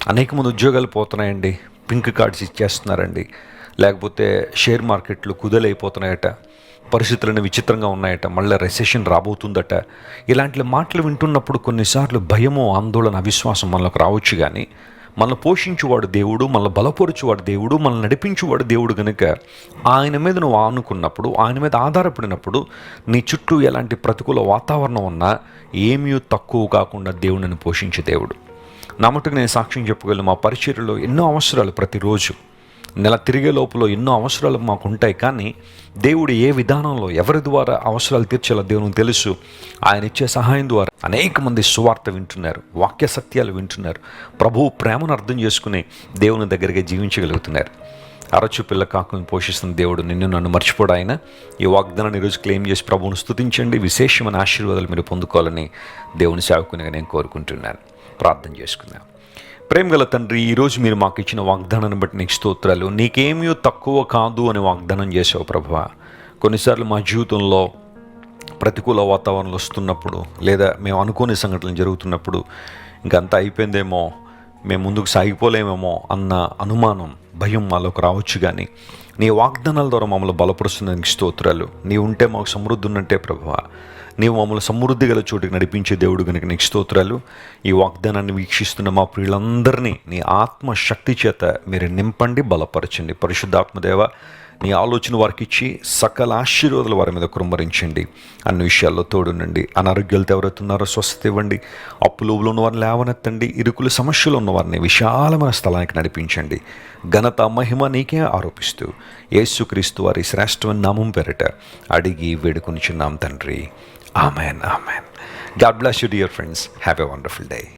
అనేక మంది ఉద్యోగాలు పోతున్నాయండి, పింక్ కార్డ్స్ ఇచ్చేస్తున్నారండి, లేకపోతే షేర్ మార్కెట్లు కుదలైపోతున్నాయట, పరిస్థితులన్నీ విచిత్రంగా ఉన్నాయట, మళ్ళీ రెసెషన్ రాబోతుందట. ఇలాంటి మాటలు వింటున్నప్పుడు కొన్నిసార్లు భయము, ఆందోళన, అవిశ్వాసం మనలోకి రావచ్చు. కానీ మనల్ని పోషించువాడు దేవుడు, మనల్ని బలపరుచువాడు దేవుడు, మనల్ని నడిపించువాడు దేవుడు కనుక ఆయన మీద నువ్వు ఆనుకున్నప్పుడు, ఆయన మీద ఆధారపడినప్పుడు నీ చుట్టూ ఎలాంటి ప్రతికూల వాతావరణం ఉన్నా ఏమీ తక్కువ కాకుండా దేవుడిని పోషించే దేవుడు. నా మటుకు నేను సాక్ష్యం చెప్పగలను. మా పరిచర్యలో ఎన్నో అవసరాలు, ప్రతిరోజు నెల తిరిగే లోపల ఎన్నో అవసరాలు మాకు ఉంటాయి. కానీ దేవుడు ఏ విధానంలో ఎవరి ద్వారా అవసరాలు తీర్చేలా దేవునికి తెలుసు. ఆయన ఇచ్చే సహాయం ద్వారా అనేక మంది సువార్త వింటున్నారు, వాక్య సత్యాలు వింటున్నారు, ప్రభువు ప్రేమను అర్థం చేసుకుని దేవుని దగ్గరగా జీవించగలుగుతున్నారు. అరచు పిల్ల కాకుని పోషిస్తున్న దేవుడు నిన్ను నన్ను మర్చిపోడు. ఆయన ఈ వాగ్దానాన్ని ఈరోజు క్లెయిమ్ చేసి ప్రభువును స్తుతించండి. విశేషమైన ఆశీర్వాదాలు మీరు పొందుకోవాలని దేవుని సేవకునిగా నేను కోరుకుంటున్నాను. ప్రార్థన చేసుకుందాం. ప్రేమగల తండ్రి, ఈరోజు మీరు మాకు ఇచ్చిన వాగ్దానాన్ని బట్టి నీకు స్తోత్రాలు. నీకేమీ తక్కువ కాదు అని వాగ్దానం చేసావు ప్రభువా. కొన్నిసార్లు మా జీవితంలో ప్రతికూల వాతావరణాలు వస్తున్నప్పుడు, లేదా మేము అనుకోని సంఘటనలు జరుగుతున్నప్పుడు ఇంకంతా అయిపోయిందేమో, మేము ముందుకు సాగిపోలేమేమో అన్న అనుమానం, భయం మాలోకి రావచ్చు. కానీ నీ వాగ్దానాల ద్వారా మమ్మల్ని బలపరుస్తున్నందుకు స్తోత్రాలు. నీ ఉంటే మాకు సమృద్ధి ఉన్నట్టే ప్రభువా. నీవు మమ్మల్ని సమృద్ధి గల చోటుకి నడిపించే దేవుడు కనుక నీకు స్తోత్రాలు. ఈ వాగ్దానాన్ని వీక్షిస్తున్న మా ప్రియులందరినీ నీ ఆత్మశక్తి చేత మీరు నింపండి, బలపరచండి. పరిశుద్ధాత్మదేవ, నీ ఆలోచన వారికి ఇచ్చి సకల ఆశీర్వాదాలు వారి మీద కుమ్మరించండి. అన్ని విషయాల్లో తోడునండి. అనారోగ్యాలతో ఎవరైతున్నారో స్వస్థత ఇవ్వండి. అప్పులోబులు ఉన్నవారిని లేవనెత్తండి. ఇరుకుల సమస్యలు ఉన్నవారిని విశాలమైన స్థలానికి నడిపించండి. ఘనత, మహిమ నీకే ఆరోపిస్తూ యేసుక్రీస్తు వారి శ్రేష్టమైన నామం పేరిట అడిగి వేడుకొనిచున్నాం తండ్రి. Amen, amen. God bless you, dear friends. Have a wonderful day.